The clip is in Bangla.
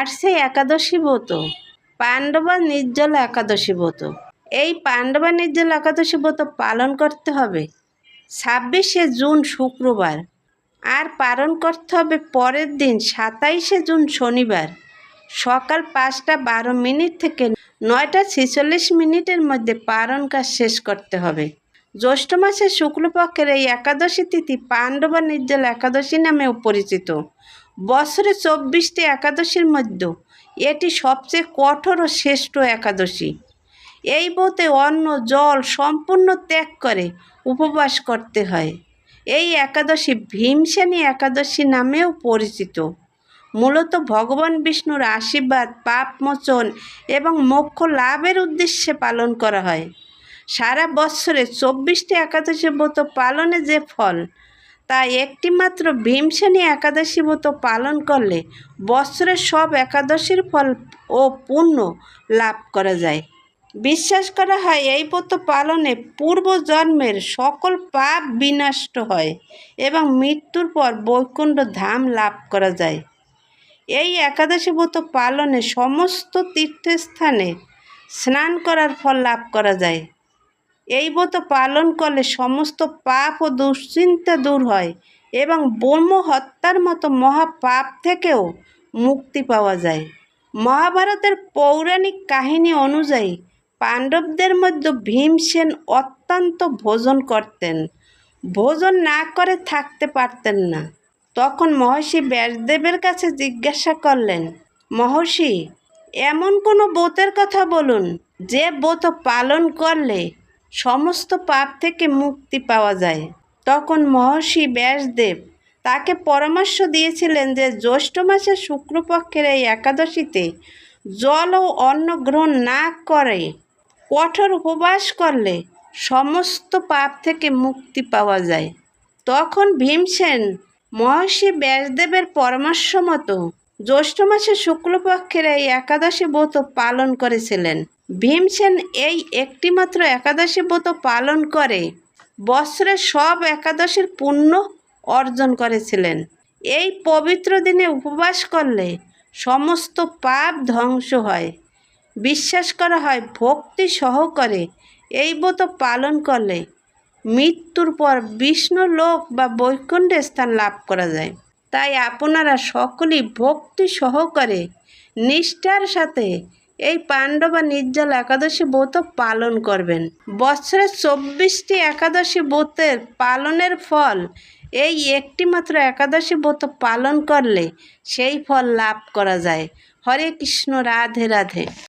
আসছে একাদশী ব্রত, পাণ্ডবা নির্জলা একাদশী ব্রত। এই পাণ্ডবা নির্জলা একাদশী ব্রত পালন করতে হবে 26শে জুন শুক্রবার, আর পালন করতে হবে পরের দিন 27শে জুন শনিবার সকাল 5টা 12 মিনিট থেকে 9টা 46 মিনিটের মধ্যে পালন কাজ শেষ করতে হবে। জ্যৈষ্ঠ মাসের শুক্লপক্ষের এই একাদশী তিথি পাণ্ডবা নির্জলা একাদশী নামেও পরিচিত। বছরে 24টি একাদশীর মধ্যে এটি সবচেয়ে কঠোর ও শ্রেষ্ঠ একাদশী। এই ব্রতে অন্ন জল সম্পূর্ণ ত্যাগ করে উপবাস করতে হয়। এই একাদশী ভীমসেনী একাদশী নামেও পরিচিত। মূলত ভগবান বিষ্ণুর আশীর্বাদ, পাপমোচন এবং মোক্ষ লাভের উদ্দেশ্যে পালন করা হয়। সারা বৎসরে 24টি একাদশী ব্রত পালনে যে ফল, তা একটিমাত্র ভীমসেনী একাদশী ব্রত পালন করলে বৎসরের সব একাদশীর ফল ও পুণ্য লাভ করা যায়। বিশ্বাস করা হয় এই ব্রত পালনে পূর্বজন্মের সকল পাপ বিনষ্ট হয় এবং মৃত্যুর পর বৈকুণ্ঠ ধাম লাভ করা যায়। এই একাদশী ব্রত পালনে সমস্ত তীর্থস্থানে স্নান করার ফল লাভ করা যায়। এই ব্রত পালন করলে সমস্ত পাপ ও দুশ্চিন্তা দূর হয় এবং ব্রহ্ম হত্যার মতো মহাপাপ থেকেও মুক্তি পাওয়া যায়। মহাভারতের পৌরাণিক কাহিনী অনুযায়ী পাণ্ডবদের মধ্যে ভীমসেন অত্যন্ত ভোজন করতেন। ভোজন না করে থাকতে পারতেন না। তখন মহর্ষি ব্যাসদেবের কাছে জিজ্ঞাসা করলেন, মহর্ষি, এমন কোনো ব্রতের কথা বলুন যে ব্রত পালন করলে সমস্ত পাপ থেকে মুক্তি পাওয়া যায়। তখন মহর্ষি ব্যাসদেব তাকে পরামর্শ দিয়েছিলেন যে জ্যৈষ্ঠ মাসের শুক্লপক্ষের এই একাদশীতে জল ও অন্ন গ্রহণ না করে কঠোর উপবাস করলে সমস্ত পাপ থেকে মুক্তি পাওয়া যায়। তখন ভীমসেন মহর্ষি ব্যাসদেবের পরামর্শ মতো জ্যৈষ্ঠ মাসের শুক্লপক্ষের এই একাদশী ব্রত পালন করেছিলেন। ভীমসেন এই একটিমাত্র একাদশী ব্রত পালন করে বৎসরের সব একাদশীর পুণ্য অর্জন করেছিলেন। এই পবিত্র দিনে উপবাস করলে সমস্ত পাপ ধ্বংস হয়। বিশ্বাস করা হয় ভক্তি সহকারে এই ব্রত পালন করলে মৃত্যুর পর বিষ্ণু লোক বা বৈকুণ্ঠে স্থান লাভ করা যায়। তাই আপনারা সকলেই ভক্তি সহকারে নিষ্ঠার সাথে এই পাণ্ডবা নির্জলা একাদশী ব্রত পালন করবেন। বছরে 24টি একাদশী ব্রতের পালনের ফল এই একটিমাত্র একাদশী ব্রত পালন করলে সেই ফল লাভ করা যায়। হরে কৃষ্ণ, রাধে রাধে।